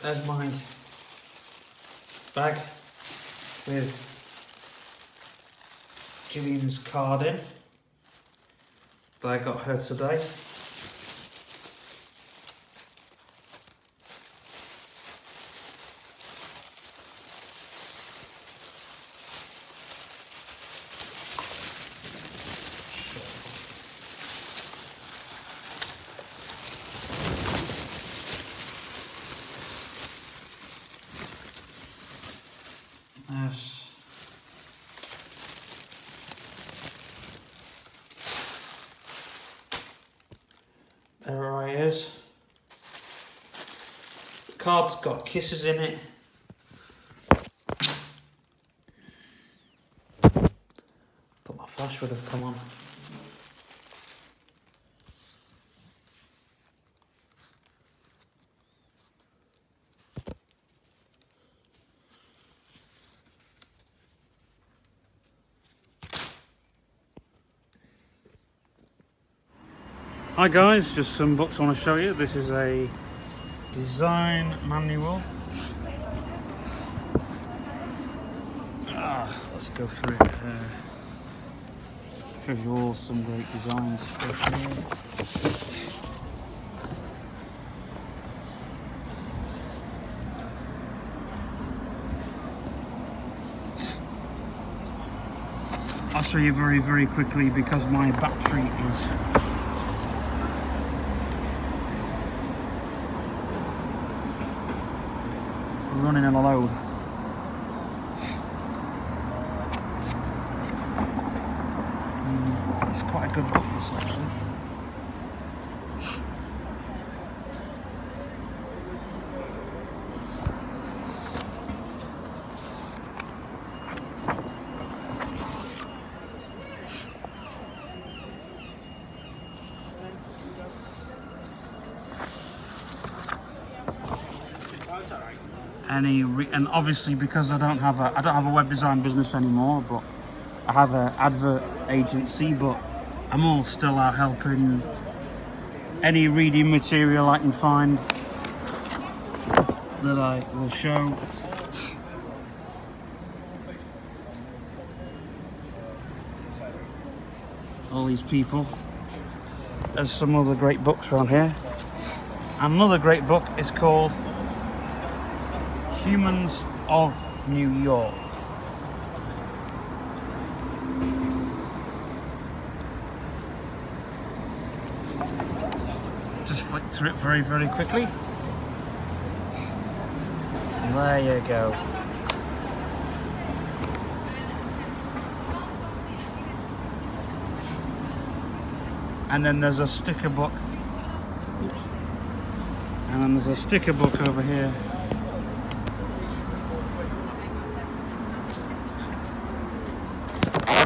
There's my bag with Gillian's card in that I got her today. Yes. There I is. The card's got kisses in it. Thought my flash would have come on. Hi guys, just some books I want to show you. This is a design manual. Let's go through it. Shows you all some great design stuff here. I'll show you very, very quickly because my battery is running on a load. It's quite a good book, this actually. And obviously because I don't have a web design business anymore, but I have an advert agency, but I'm all still out helping any reading material I can find that I will show. All these people. There's some other great books around here. And another great book is called Humans of New York. Just flick through it very, very quickly. There you go. And then there's a sticker book. Oops. And then there's a sticker book over here.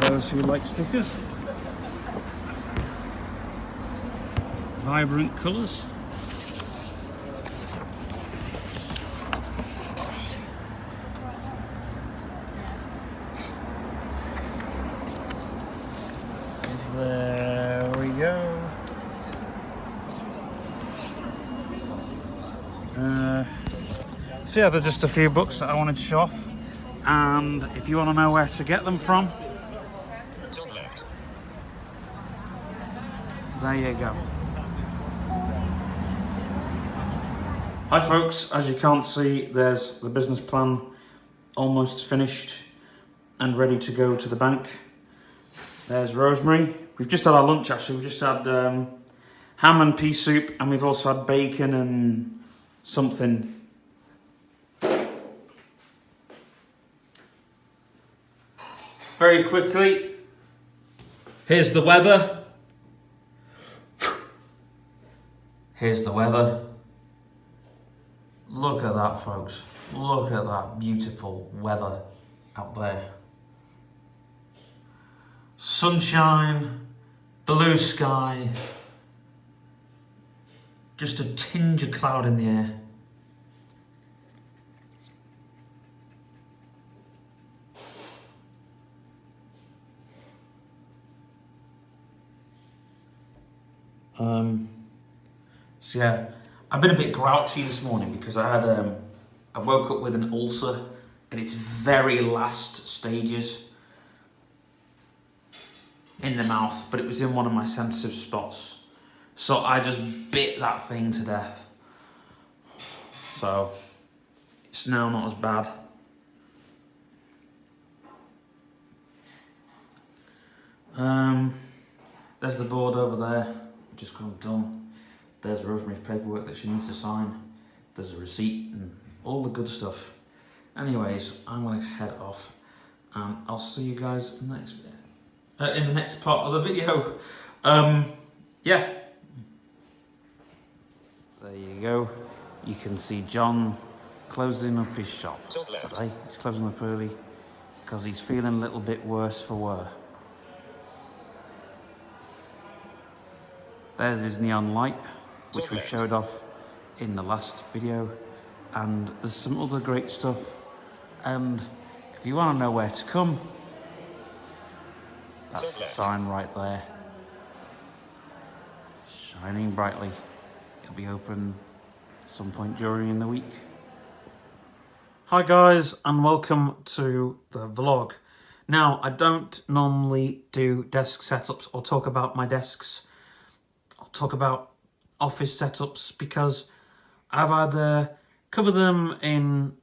Those who like stickers. Vibrant colours. There we go. So yeah, there's just a few books that I wanted to show off. And if you want to know where to get them from, there you go. Hi folks, as you can't see, there's the business plan almost finished and ready to go to the bank. There's Rosemary. We've just had our lunch actually. We just had ham and pea soup, and we've also had bacon and something. Very quickly, here's the weather. Here's the weather. Look at that, folks. Look at that beautiful weather out there. Sunshine, blue sky, just a tinge of cloud in the air. So yeah, I've been a bit grouchy this morning because I had I woke up with an ulcer at its very last stages in the mouth, but it was in one of my sensitive spots. So I just bit that thing to death. So it's now not as bad. There's the board over there, just kind of done. There's Rosemary's paperwork that she needs to sign. There's a receipt and all the good stuff. Anyways, I'm gonna head off, and I'll see you guys in the next part of the video. Yeah. There you go. You can see John closing up his shop today. He's closing up early because he's feeling a little bit worse for wear. There's his neon light, which we showed off in the last video, and there's some other great stuff. And if you want to know where to come, that's the sign right there, shining brightly. It'll be open some point during the week. Hi guys, and welcome to the vlog. Now, I don't normally do desk setups or talk about my desks. I'll talk about office setups because I've either covered them in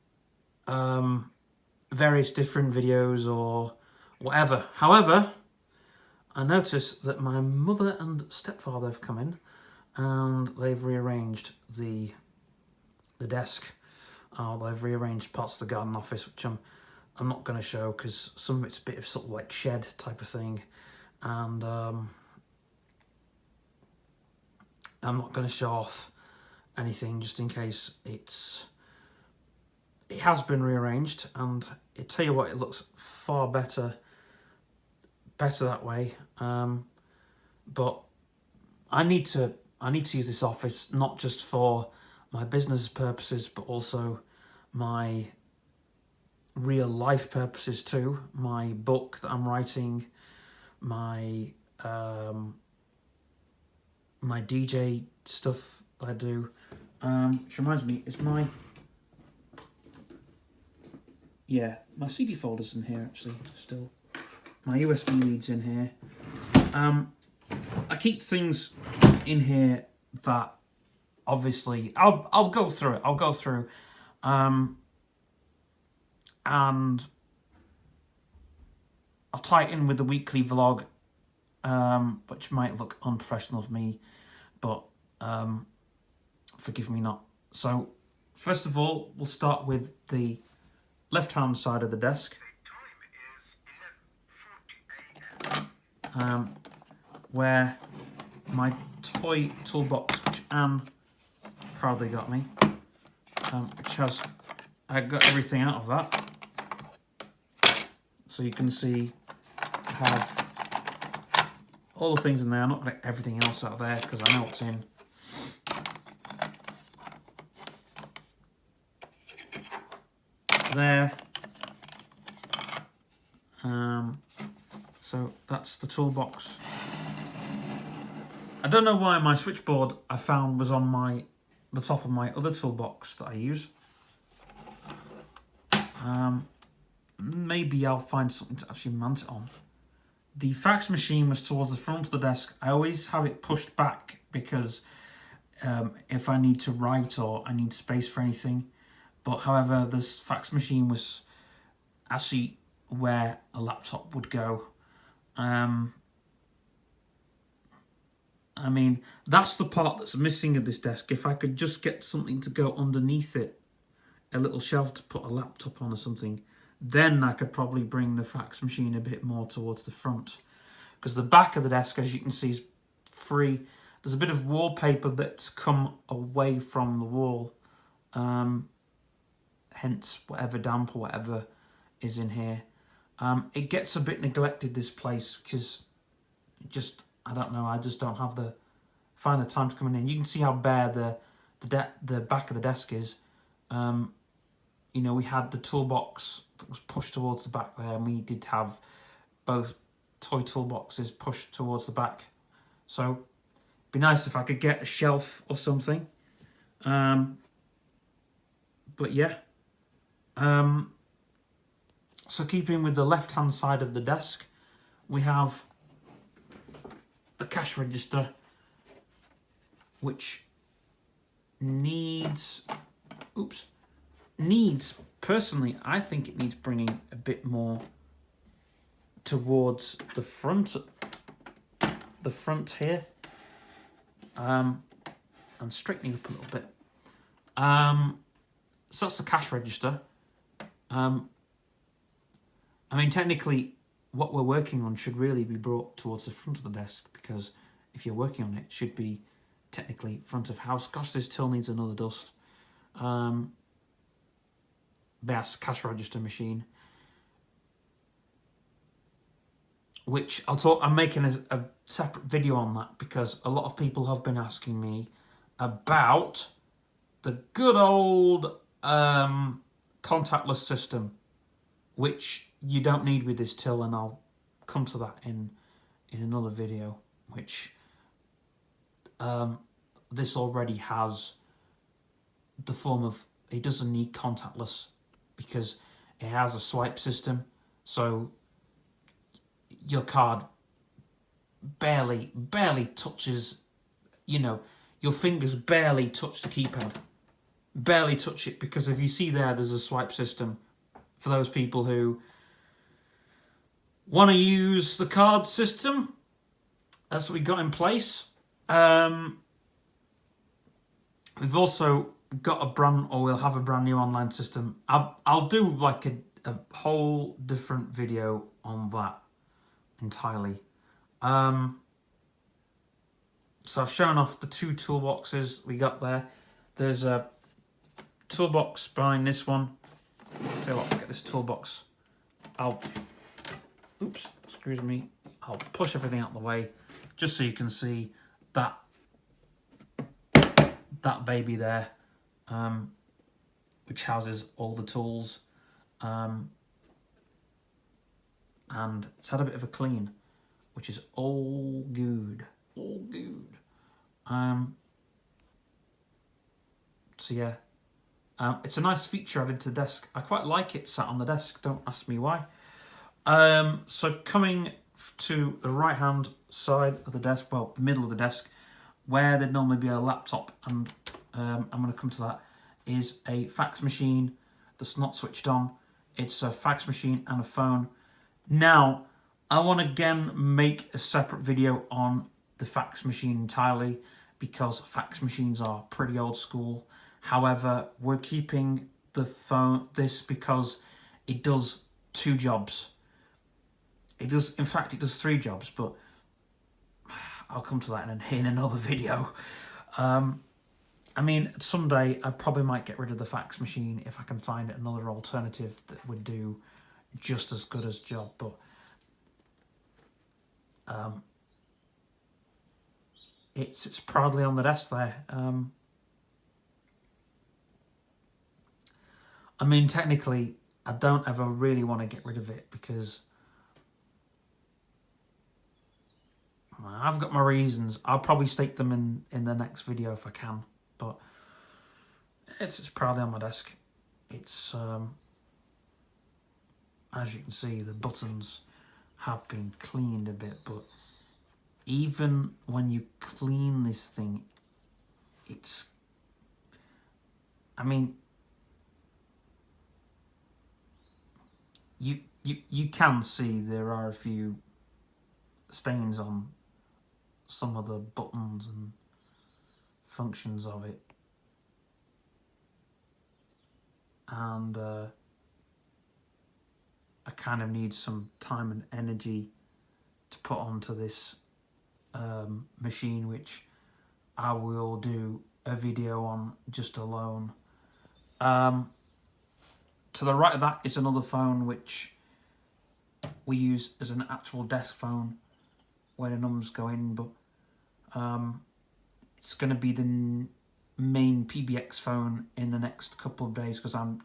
various different videos or whatever. However, I noticed that my mother and stepfather have come in and they've rearranged the desk. They've rearranged parts of the garden office, which I'm not going to show because some of it's a bit of sort of like shed type of thing, and I'm not going to show off anything just in case it has been rearranged, and I tell you what, it looks far better that way. But I need to use this office not just for my business purposes, but also my real life purposes too. My book that I'm writing, my my DJ stuff that I do. Which reminds me, it's my CD folder's in here actually still. My USB leads in here. I keep things in here that obviously I'll go through it. I'll go through, and I'll tie it in with the weekly vlog, which might look unprofessional of me, but forgive me not. So first of all, we'll start with the left-hand side of the desk, where my toy toolbox, which Anne proudly got me, which has, I got everything out of that. So you can see I have all the things in there. I'm not going to get everything else out of there because I know what's in. There. So that's the toolbox. I don't know why my switchboard I found was on the top of my other toolbox that I use. Maybe I'll find something to actually mount it on. The fax machine was towards the front of the desk. I always have it pushed back because if I need to write or I need space for anything. But however, this fax machine was actually where a laptop would go. I mean, that's the part that's missing of this desk. If I could just get something to go underneath it, a little shelf to put a laptop on or something, then I could probably bring the fax machine a bit more towards the front. Because the back of the desk, as you can see, is free. There's a bit of wallpaper that's come away from the wall. Hence, whatever damp or whatever is in here. It gets a bit neglected, this place, because I don't know, I just don't find the time to come in. You can see how bare the back of the desk is. You know, we had the toolbox that was pushed towards the back there, and we did have both toy toolboxes pushed towards the back. So it'd be nice if I could get a shelf or something. But yeah, So keeping with the left-hand side of the desk, we have the cash register, which needs, personally, I think it needs bringing a bit more towards the front here, and straightening up a little bit. So that's the cash register. I mean, technically, what we're working on should really be brought towards the front of the desk, because if you're working on it, it should be technically front of house. Gosh, this till needs another dust. That's cash register machine, which I'm making a separate video on that, because a lot of people have been asking me about the good old contactless system, which you don't need with this till, and I'll come to that in another video, which this already has the form of, it doesn't need contactless because it has a swipe system, so your card barely touches, your fingers barely touch the keypad, barely touch it, because if you see there's a swipe system for those people who want to use the card system. That's what we got in place. We've also got we'll have a brand new online system. I'll do like a whole different video on that entirely. So I've shown off the two toolboxes we got there. There's a toolbox behind this one. Tell you what, get this toolbox. Excuse me. I'll push everything out of the way just so you can see that baby there, which houses all the tools, and it's had a bit of a clean, which is all good. So yeah, it's a nice feature added to the desk. I quite like it sat on the desk, don't ask me why. So coming to the right hand side of the desk, well, the middle of the desk, where there'd normally be a laptop, and I'm going to come to that, is a fax machine that's not switched on. It's a fax machine and a phone. Now, I want to again make a separate video on the fax machine entirely, because fax machines are pretty old school. However, we're keeping this because it does two jobs. In fact, it does three jobs, but I'll come to that in another video. I mean, someday I probably might get rid of the fax machine if I can find another alternative that would do just as good a job, but it's proudly on the desk there. I mean, technically, I don't ever really want to get rid of it, because I've got my reasons. I'll probably state them in the next video if I can, but it's proudly on my desk. It's as you can see, the buttons have been cleaned a bit, but even when you clean this thing, I mean, you can see there are a few stains on some of the buttons and functions of it, and I kind of need some time and energy to put onto this machine, which I will do a video on just alone. To the right of that is another phone which we use as an actual desk phone where the numbers go in, but it's going to be the main PBX phone in the next couple of days, because I'm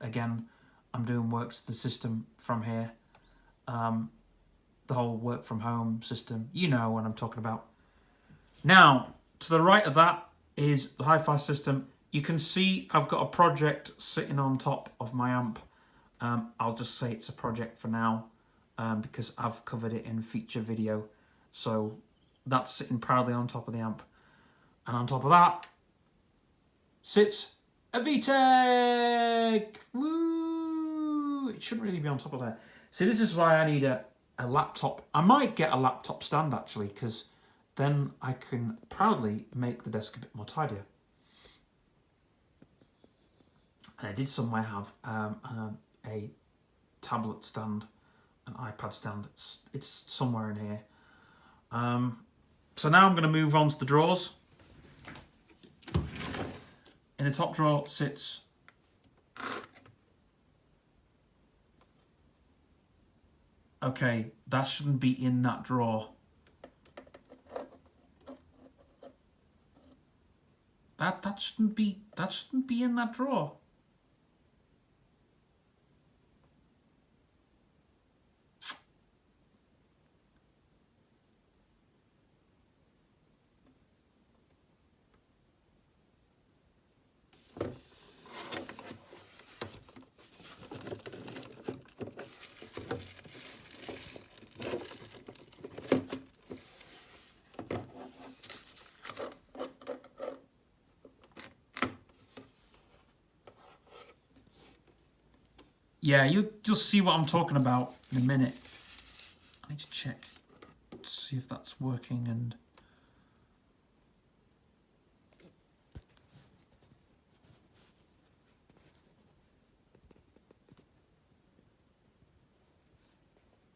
doing work to the system from here. The whole work from home system, you know what I'm talking about. Now, to the right of that is the hi-fi system. You can see I've got a project sitting on top of my amp. I'll just say it's a project for now, because I've covered it in feature video. So that's sitting proudly on top of the amp. And on top of that sits a VTech! Woo! It shouldn't really be on top of there. See, this is why I need a laptop. I might get a laptop stand, actually, because then I can proudly make the desk a bit more tidier. And I did somewhere have a tablet stand, an iPad stand. It's somewhere in here. So now I'm going to move on to the drawers. In the top drawer sits okay, that shouldn't be in that drawer. That shouldn't be in that drawer. Yeah, you'll just see what I'm talking about in a minute. I need to check, see if that's working. And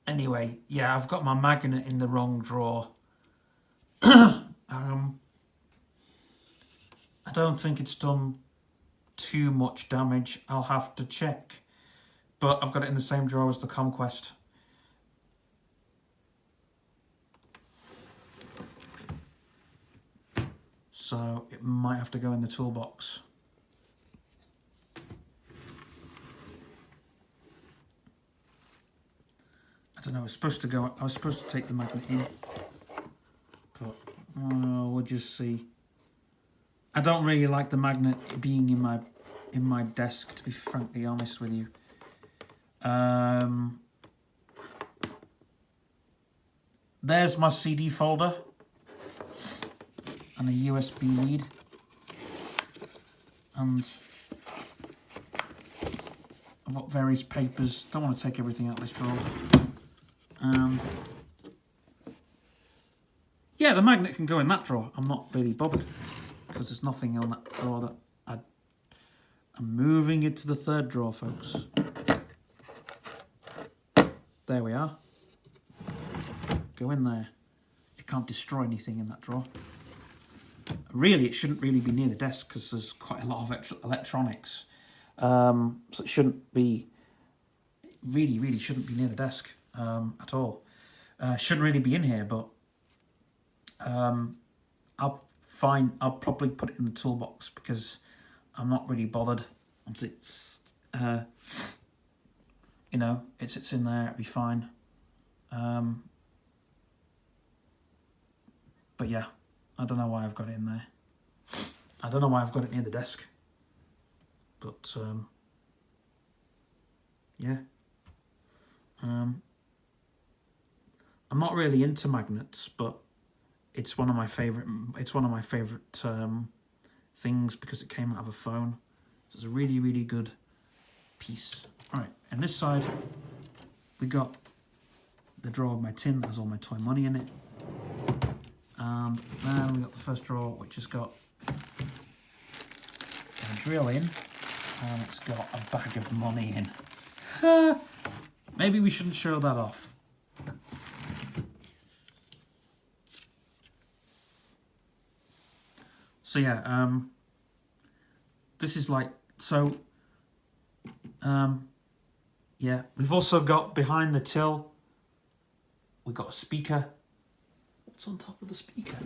anyway, yeah, I've got my magnet in the wrong drawer. I don't think it's done too much damage. I'll have to check. But I've got it in the same drawer as the Conquest. So it might have to go in the toolbox. I don't know, I was supposed to take the magnet in. But we'll just see. I don't really like the magnet being in my desk, to be frankly honest with you. There's my CD folder and a USB lead, and I've got various papers. Don't want to take everything out of this drawer. Yeah, the magnet can go in that drawer. I'm not really bothered because there's nothing on that drawer that I'm moving it to the third drawer, folks. There we are. Go in there. It can't destroy anything in that drawer. Really, it shouldn't really be near the desk because there's quite a lot of electronics. So it shouldn't be, really shouldn't be near the desk at all. Shouldn't really be in here, but I'll probably put it in the toolbox because I'm not really bothered once it's, you know, it sits in there, it'll be fine. But yeah, I don't know why I've got it in there. I don't know why I've got it near the desk. But, yeah. I'm not really into magnets, but it's one of my favorite things because it came out of a phone. So it's a really good piece. All right, and this side we got the drawer of my tin that has all my toy money in it, and then we got the first drawer which has got a drill in, and it's got a bag of money in. Maybe we shouldn't show that off. So yeah, this is like, so, yeah, we've also got behind the till, we've got a speaker. What's on top of the speaker?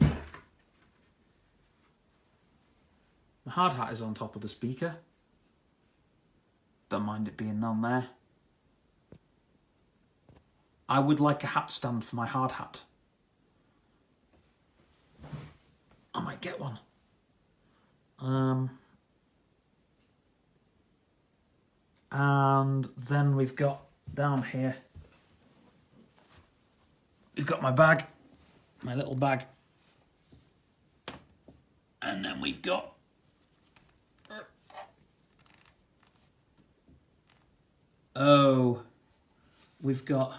The hard hat is on top of the speaker. Don't mind it being on there. I would like a hat stand for my hard hat. I might get one. And then we've got down here, we've got my bag, my little bag. And then we've got we've got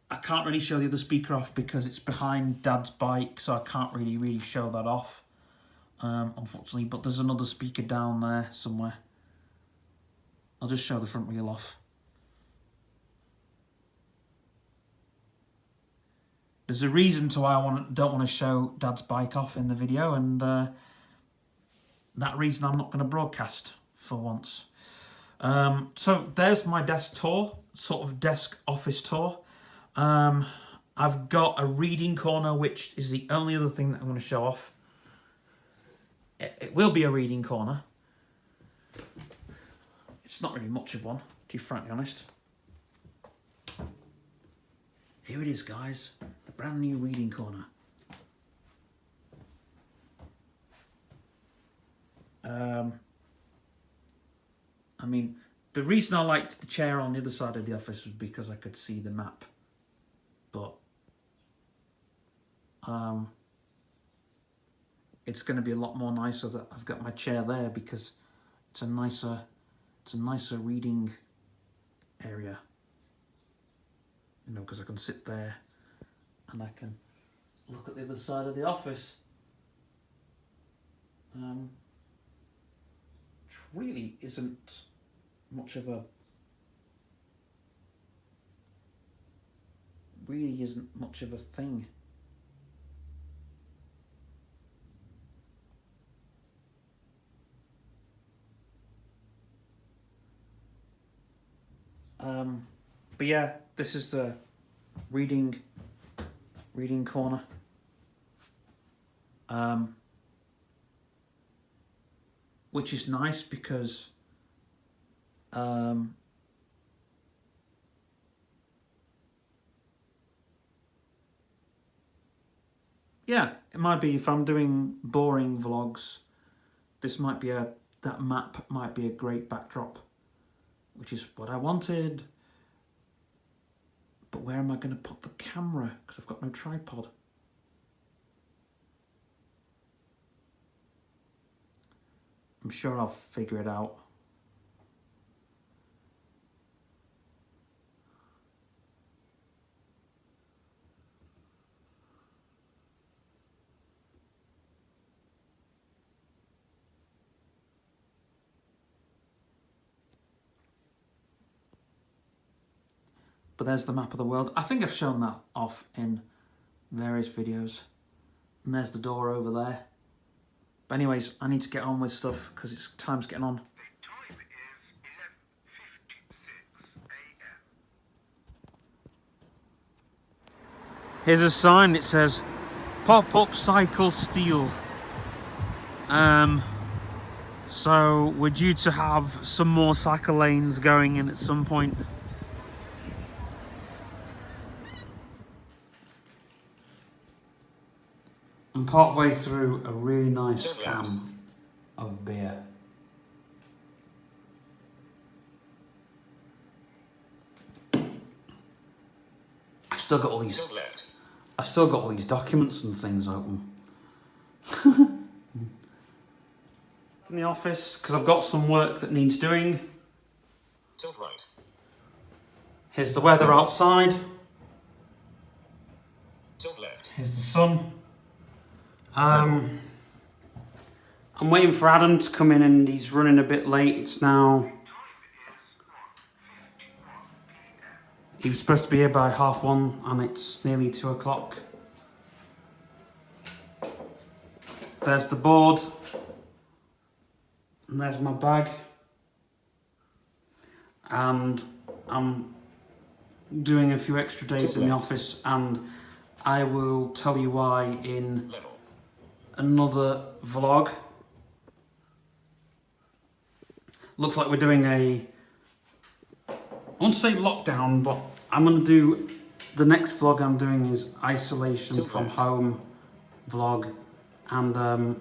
I can't really show the other speaker off because it's behind Dad's bike, so I can't really show that off, unfortunately. But there's another speaker down there somewhere. I'll just show the front wheel off. There's a reason to why I don't want to show Dad's bike off in the video, and that reason I'm not going to broadcast for once. So there's my desk tour, sort of desk office tour. I've got a reading corner, which is the only other thing that I'm going to show off. It will be a reading corner. It's not really much of one, to be frankly honest. Here it is, guys. The brand new reading corner. I mean, the reason I liked the chair on the other side of the office was because I could see the map. But it's going to be a lot more nicer that I've got my chair there, because it's a nicer reading area. You know, because I can sit there and I can look at the other side of the office. Which really isn't much of a thing. But yeah, this is the reading corner. Which is nice because yeah, it might be, if I'm doing boring vlogs, this might be that map might be a great backdrop, which is what I wanted. But where am I going to put the camera? Because I've got no tripod. I'm sure I'll figure it out. But there's the map of the world. I think I've shown that off in various videos. And there's the door over there. But anyways, I need to get on with stuff because time's getting on. The time is 11:56 a.m. Here's a sign. It says "Pop-up cycle steel." So we're due to have some more cycle lanes going in at some point. I'm partway through a really nice can of beer. I've still got all these documents and things open. In the office, because I've got some work that needs doing. Tilt right. Here's the weather outside. Tilt left. Here's the sun. I'm waiting for Adam to come in, and he's running a bit late. It's now... He was supposed to be here by 1:30, and it's nearly 2 o'clock. There's the board. And there's my bag. And I'm doing a few extra days in the office, and I will tell you why in another vlog. Looks like we're doing I won't say lockdown, but I'm going to do, the next vlog I'm doing is isolation from home vlog, and I'm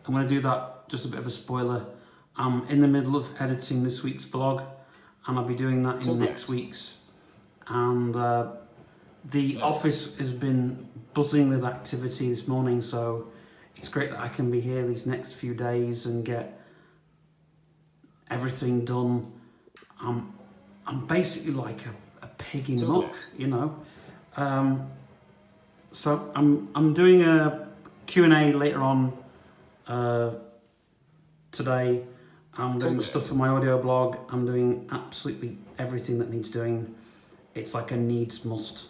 going to do that. Just a bit of a spoiler. I'm in the middle of editing this week's vlog, and I'll be doing that in next week's. And the office has been buzzing with activity this morning, so it's great that I can be here these next few days and get everything done. I'm basically like a pig in muck, you know. So I'm doing a Q&A later on today. I'm doing stuff for my audio blog. I'm doing absolutely everything that needs doing. It's like a needs must.